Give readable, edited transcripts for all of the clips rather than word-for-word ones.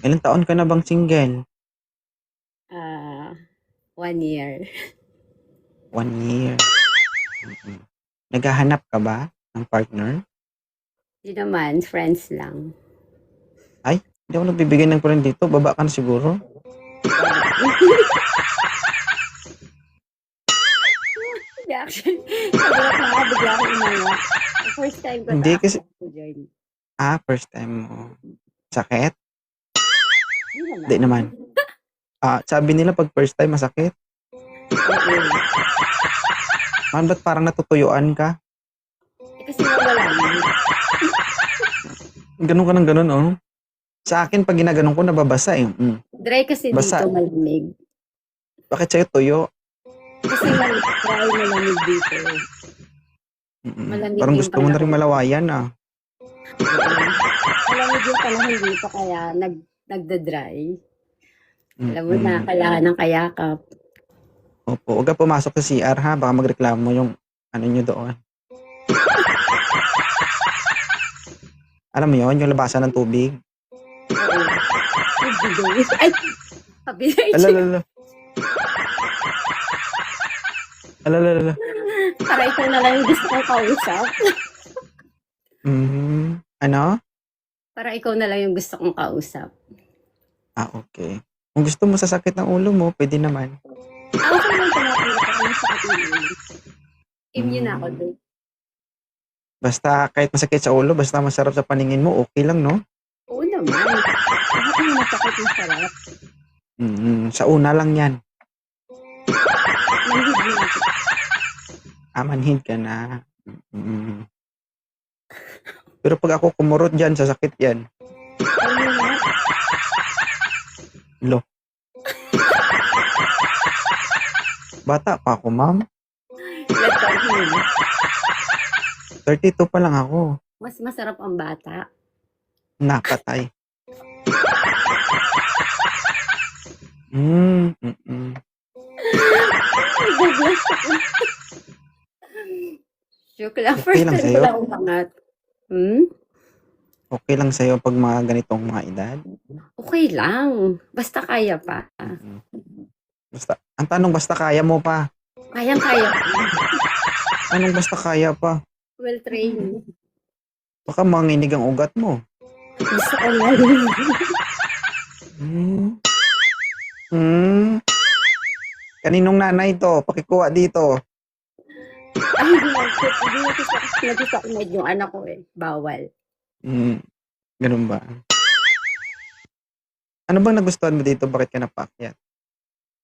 Ilang taon ka na bang single? Ah, 1 year. 1 year. Mm. Naghahanap ka ba ng partner? 'Di naman, friends lang. Ay, hindi ako nagbibigay ng friend dito. Baba ka na siguro. Hindi actually, nagulat na nga bigla akong umangat. First time ko 'to Hindi kasi, actually to join. first time mo. Sakit? 'Di Hindi naman. naman. Sabi nila pag first time masakit. Oo. Man, ba't parang natutuyuan ka? Kasi nawala na. Ganun ka ng ganun, oh. Sa akin, pag ginaganon ko, nababasa eh. Dry kasi dito, Basa. malamig. Bakit sa'yo tuyo? Kasi dry malamig dito. Malamig Parang yung gusto mo na rin panahon. malawayan, ah. Oo. Malamig yung panahon dito kaya nagda-dry. Alam mo na, Mm. kailangan ng kayakap. Opo, huwag ka pumasok sa CR ha, baka magreklamo yung ano nyo doon. Alam mo yun, yung labasan ng tubig. Oo. Nagbigay. Ay! Sabi Alalala. Alalala. para ikaw na lang yung gusto kong kausap. Ano? Para ikaw na lang yung gusto kong kausap. Okay. Kung gusto mo sasakit ng ulo mo, pwede naman. Okay lang tumatanggap ako ng sakit ng ulo. Immune ako Mm, doon. basta kahit masakit sa ulo, basta masarap sa paningin mo, okay lang, no? Oo naman. Lahat ng masakit yung sarap. Sa una lang yan. Manhid mo ako. Manhid ka na. Mm. Pero pag ako kumurot dyan, sasakit yan. Ano na? Lo, bata pa ako, ma'am. Ilan taon ka na? 32 pa lang ako. Mas masarap ang bata. Napatay. Mm. Nagugulat ako. Joke lang. Okay First lang time ko sa'yo? lang umangat. Hmm? Okay lang sa'yo pag mga ganitong mga edad? Okay lang. Basta kaya pa. Mm. Basta, ang tanong, basta kaya mo pa. Kayang-kaya pa. Anong basta kaya pa? Well trained. Baka manginig ang ugat mo. Gusto ko na yun. Hmm. Hmm. Kaninong nanay to? Pakikuha dito. Ay, hindi nagsisak yung anak ko eh. Bawal. Ganun ba? Ano bang nagustuhan mo dito? Bakit ka napakyat?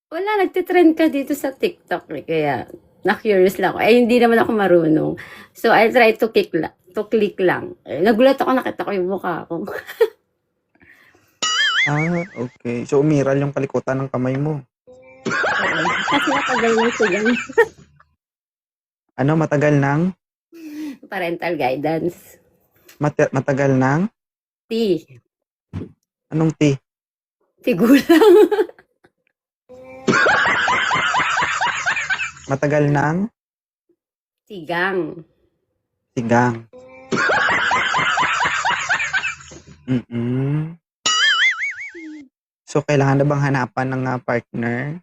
Wala, nagtitrend ka dito sa TikTok eh. Kaya, na-curious lang ako. Eh, hindi naman ako marunong. So, I try to click lang. Eh, nagulat ako, nakita ko yung mukha ko. Okay. So, umiral yung palikutan ng kamay mo. Oo. Kasi matagal na siya Ano, matagal nang? parental guidance. Matagal nang? T. Anong T? Tigulang. Matagal nang? Tigang. Sigang. Mm. So, kailangan na bang hanapan ng partner?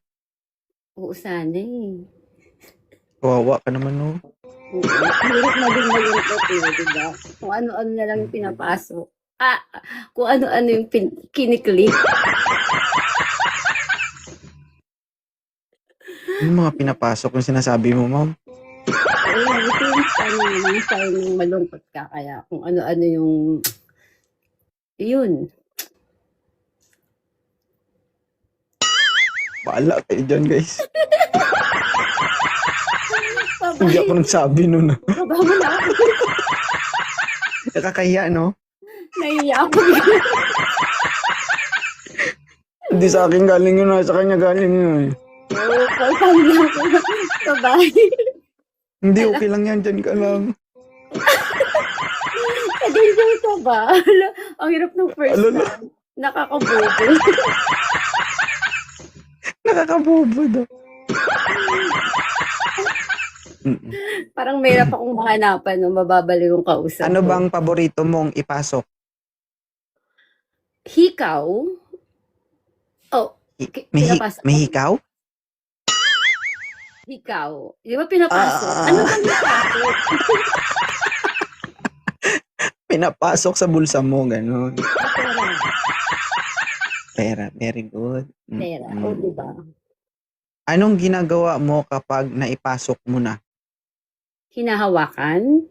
Oo, sana eh. Kawawa ka naman, no? Oo. Hirap na din malungkot eh, diba? Kung ano-ano na lang yung pinapasok. Kung ano-ano yung kiniklik. Yung mga pinapasok yung sinasabi mo, ma'am. Oo, ito yung paano naman tayo nung malungkot ka. Kaya kung ano-ano yung, yun. Bahala kayo dyan, guys. Hindi Babay. ako nagsabi nun. Baba mo na ako. Nakakahiya, no? Naiiyak ako. Hindi sa akin galing yun, sa kanya galing yun. Oo, pagpag na ako. Babay. Hindi, okay lang yan, dyan ka lang. Nag-enjoy ka ba? Hala, ang hirap ng first Alala. time. Nakakabobo. Nakakabobo daw. Parang mahirap akong mahanapan nung mababaliw yung kausap Ano ko. bang paborito mong ipasok? Hikaw, Pinapasok May mo? hikaw? Ikaw. Di ba pinapasok? Ano Ah, bang pinapasok? pinapasok sa bulsa mo, gano'n. Pera. Pera, very good. Pera. O, di ba? Anong ginagawa mo kapag naipasok mo na? Hinahawakan?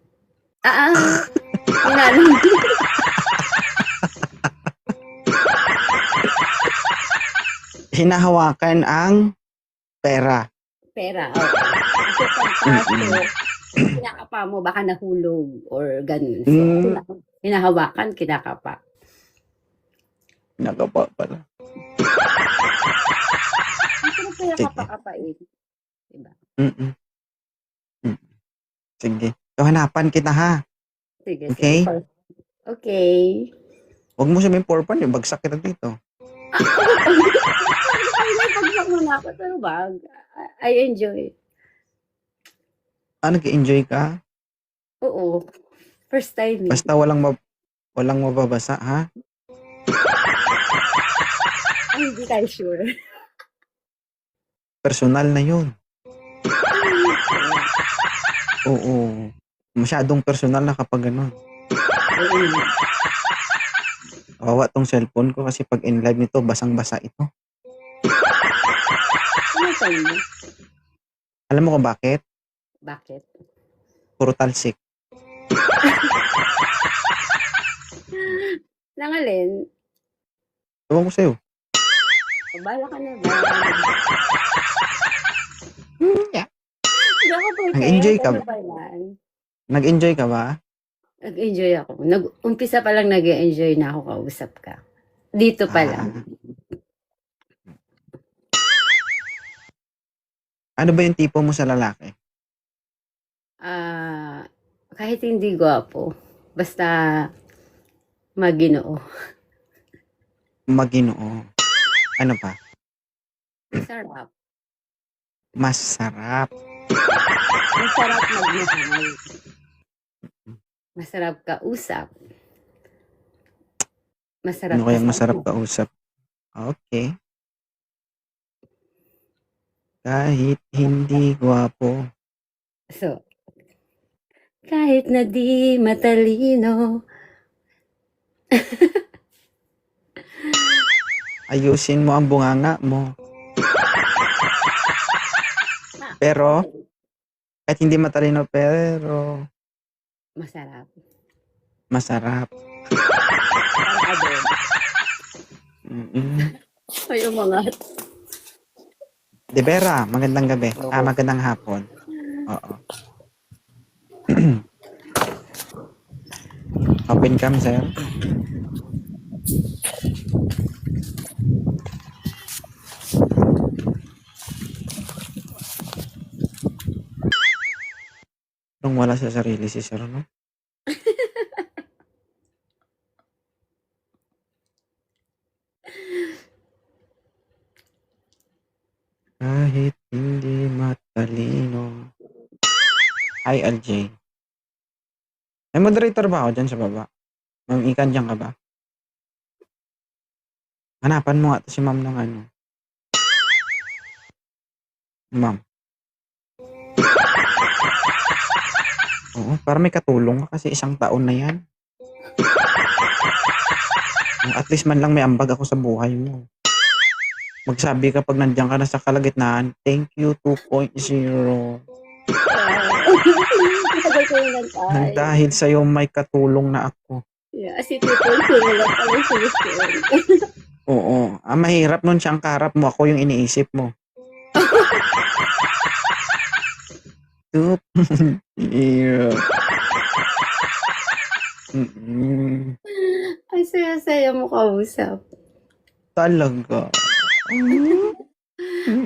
Hinanong. Hinahawakan ang pera. Pera. Okay. Kasi pagpasok, kinakapa mo, baka nahulog or ganun. So, Mm, hinahawakan, kinakapa. Nakapa pala. Pero kaya Sige. kapa-kapain. Diba? Mm. Mm. Sige. So, hanapan kita ha. Sige, Okay? sige. Okay. Huwag mo sabihin for fun, bagsak kita dito. Pagsak mo na ako, pero bag. I enjoy. Nag-enjoy ka? Oo. First time. Basta walang mababasa, ha? Ay, hindi tayo sure. Personal na yun. Oo. Masyadong personal na kapag gano'n. Kawawa tong cellphone ko kasi pag in live nito, basang-basa ito. Ano tayo? Alam mo kung bakit? Bakit? Puro talsik. Nangalin, Ewan ko sa'yo. bala ka na ba? Yeah. Hindi ako prepare. Nag-enjoy ka Ano ba? ba yan? Nag-enjoy ka ba? Nag-enjoy ako. Umpisa pa lang nag-enjoy na ako kausap ka. Dito pa lang. Ano ba yung tipo mo sa lalaki? Kahit hindi gwapo, basta maginoo. Maginoo. Ano pa? Masarap. Masarap. Masarap magmahal. Masarap kausap. Masarap Ano kayang kasama. masarap kausap? Okay. Kahit hindi gwapo. So, kahit na di matalino. Ayusin mo ang bunganga mo. Pero, kahit hindi matalino, pero Masarap. masarap. Parang adon. Ay, umangat. De Vera, magandang gabi. Magandang hapon. Oo. Open cam, sir. Nung wala sa sarili si sir, no? Kahit hindi matalino. Hi, LJ. May moderator ba ako dyan sa baba? Ma'am Ikan, dyan ka ba? Hanapan mo nga to si ma'am ng ano. Ma'am. Oo, para may katulong ka kasi isang taon na yan. At least man lang may ambag ako sa buhay mo. Magsabi ka pag nandiyan ka na sa kalagitnaan, thank you 2.0. Tagal ko yung nantay. Dahil sa'yo may katulong na ako. Yeah, si Tito yung lang pala yung sinisyon. Oo. Mahirap nun siyang kaharap mo. Ako yung iniisip mo. 2.0. Ang saya-saya mo kausap. Talaga.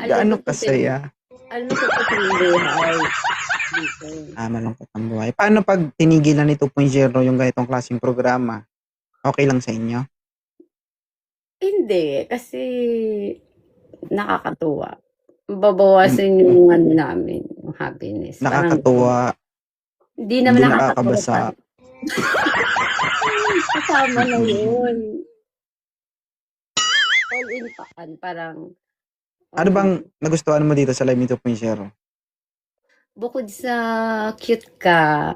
Gaano kasaya. Ano ko pa yung buhay? Dito. Malungkot ang buhay. Paano pag tinigilan ni 2.0 yung ganitong klaseng programa? Okay lang sa inyo? Hindi, kasi nakakatuwa. Babawasan yung ano namin, yung happiness. Nakakatuwa. Hindi naman Hindi nakakatuwa. nakakabasa. Kasama na yun. all in pa, parang, Ano bang nagustuhan mo dito sa Live Me 2.0? bukod sa cute ka,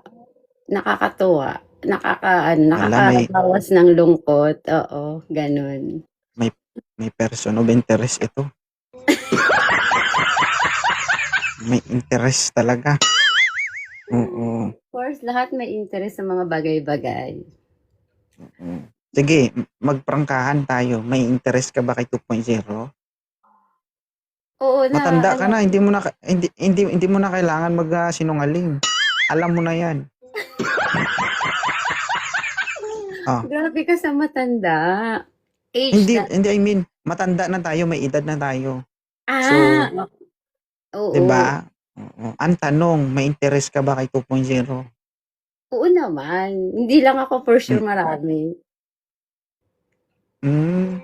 nakakatuwa, Ala, may nakakabawas ng lungkot, oo, ganun. may person of interest ito. May interest talaga. Oo. Of course, lahat may interest sa mga bagay-bagay. Oo. Sige, magprangkahan tayo. May interest ka ba kay 2.0? Oo na, Matanda ka na, hindi mo na kailangan sinungaling. Alam mo na 'yan. Ah, grabe ka sa matanda. Age hindi na, hindi I mean, matanda na tayo, may edad na tayo. ah, So, 'di oo. ba? Oo. Ang tanong, may interest ka ba kay 2.0? Oo naman. Hindi lang ako for Hmm. sure marami. Hmm.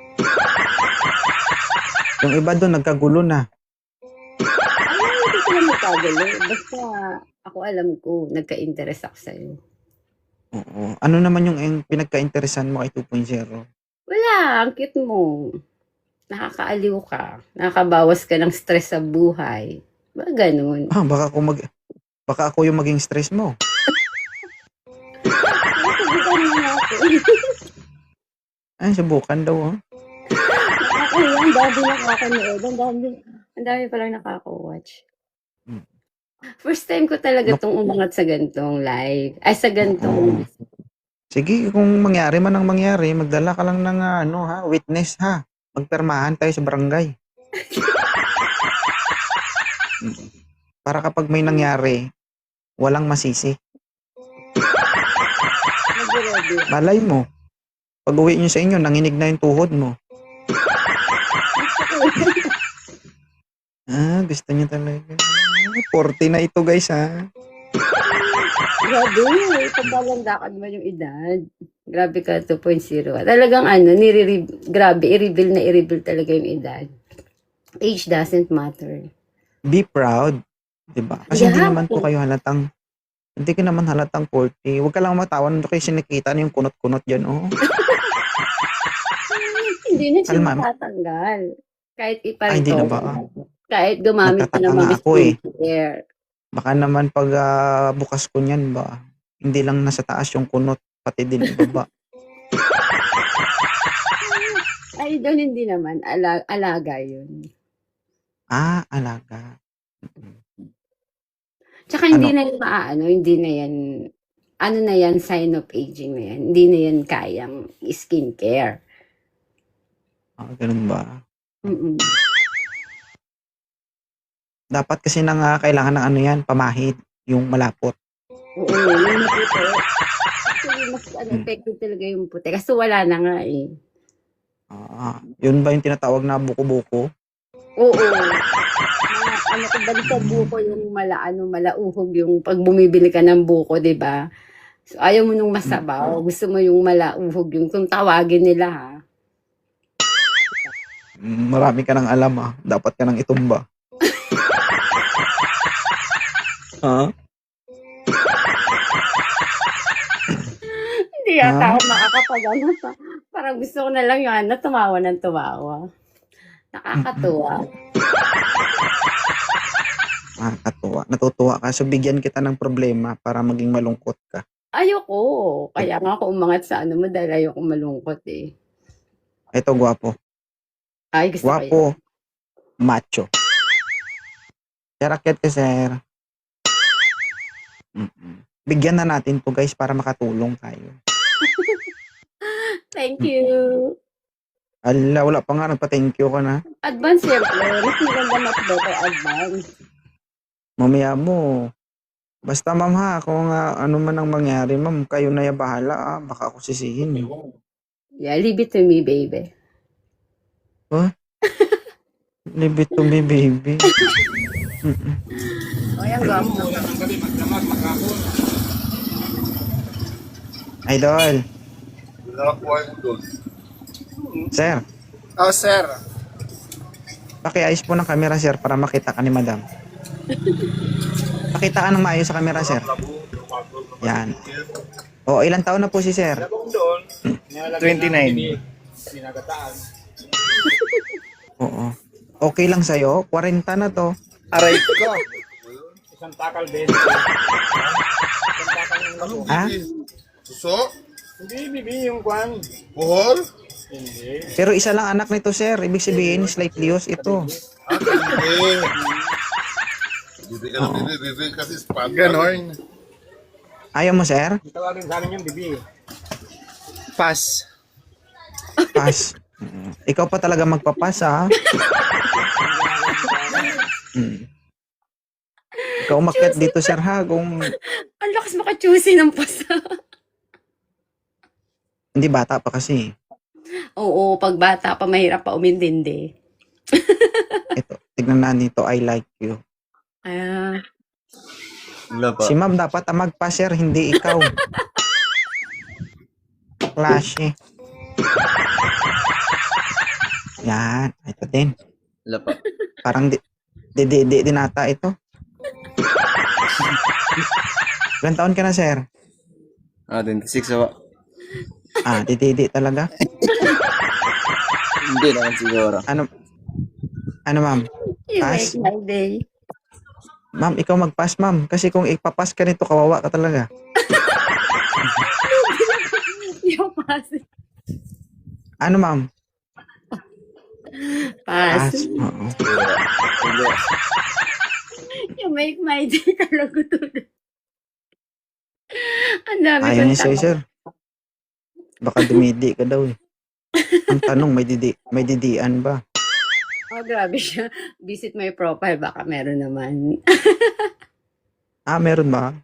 Yung iba doon nagkagulo na. Ay, hindi sila magkagulo. Basta ako alam ko, nagka-interest ako sa'yo. Oo. Ano naman yung pinagka-interesan mo kay 2.0? Wala, ang cute mo. Nakakaaliw ka. Nakakabawas ka ng stress sa buhay. Ba, ganun. Ah, baka ako yung maging stress mo. Nakasubukan mo natin. Ay, subukan daw, oh. Nakakahiya, ang dami nakakanood. Ang dami palang nakaka-watch. Hmm. First time ko talaga Nok tong umangat sa gantong live. Ay, sa oo. gantong Sige, kung mangyari man ang mangyari, magdala ka lang ng witness ha. Magpermahan tayo sa barangay. Mm. Para kapag may nangyari, walang masisi. nag-ready. Malay mo, pag uwi nyo sa inyo, nanginig na yung tuhod mo. Gusto niyo talaga. 40 na ito guys ha. Grabe, pagkalandakad mo yung edad. Grabe ka, 2.0. Talagang grabe, i-reveal talaga yung edad. Age doesn't matter. Be proud. Diba? Kasi Yeah. hindi ka naman halatang 40. Huwag ka lang matawan doon kasi nakikita na yung kunot-kunot dyan. Oh. Hindi na siya Kalma. matatanggal. Kahit Hindi iparito. na ba? Kahit gumamit ka Nagtataka ng nga mga ako eh. skincare. Baka naman pag bukas ko niyan ba, hindi lang nasa taas yung kunot, pati din ibaba. Ay, doon hindi naman. Alaga yun. Alaga. Mm. Tsaka hindi Ano? na yan hindi na yan, ano na yan, sign of aging na yan. Hindi na yan kayang skincare. Ganun ba? Mm-mm. Dapat kasi kailangan ng pamahid, yung malapot. Oo, yung puti. Actually, mas effective talaga yung puti. Kasi wala na nga eh. Yun ba yung tinatawag na buko-buko? Oo. Balik sa buko yung malauhog yung pag bumibili ka ng buko, di ba? So, ayaw mo nung masabaw. Gusto mo yung malauhog yung kung tawagin nila ha. Marami ka nang alam Dapat ka nang itumba. Hindi yata ako makakapagano. Parang gusto ko na lang yung tumawa ng tumawa. Nakakatuwa. Nakakatuwa. Natutuwa ka. So, bigyan kita ng problema para maging malungkot ka. Ayoko. Kaya nga ako umangat sa mo dahil ayoko malungkot eh. Ito, gwapo. Ay, gusto ko yun. Gwapo. Macho. Sir, akyat ka, sir. Bigyan na natin to guys para makatulong tayo. Thank you. Ala, wala pa nga. Nagpa-thank you ka na. Advance siyempre. Mas maganda mas better advance. Mamaya mo. Basta ma'am ha, kung ano man ang mangyari ma'am, kayo na yung bahala baka ako sisihin. Yeah, leave it to me, baby. Leave it to me, baby. O, yan, gwapo. Idol. Sir, Sir. pakiayos po ng camera sir para makita ka ni madam. Pakita ka ng maayos sa camera sir. Yan. Ilang taon na po si sir? 29. Oo. Okay lang sa'yo? 40 na to. Aray ko. Isang takal beses. Isang takal ng Anong labo. Ha? bibi? Suso? Hindi, bibi yung kwan. Buhol? Hindi. Pero isa lang anak nito, sir. Ibig sabihin, slightly used ito. Ah, bibi. Bibi ka na bibi. Bibi kasi spot. Ganon. Ayaw mo, sir? Ang tawagin sa akin yung bibi. Pass. Pass. Ikaw pa talaga magpapas, ha? Ikaw umakyat dito, sir, ha? Kung Ang lakas maka-choosy ng pasa. hindi bata pa kasi. Oo, pag bata pa, mahirap pa umintindi. Ito, tignan na nito, I like you. Ah, Wala pa. Si ma'am dapat ang magpa, sir, hindi ikaw. Clash, eh. Yan, ito din. Wala pa. Parang din ata ito. Ilan taon ka na, sir? 26 awa. Di talaga. Hindi naman siguro. Ano, ma'am? you Pass. make my day. Ma'am, ikaw mag-pass, ma'am. Kasi kung ipapass ka nito, kawawa ka talaga. Yung pass. Ano, ma'am? Pass. Pass. Oo. Hindi. You make my day talaga tulad. Ang dami Ayaw kong niya sa'yo, sir. Baka dumidi ka daw, eh. Ang tanong, may didian ba? Oh, grabe siya. Visit my profile. Baka meron naman. Meron ba?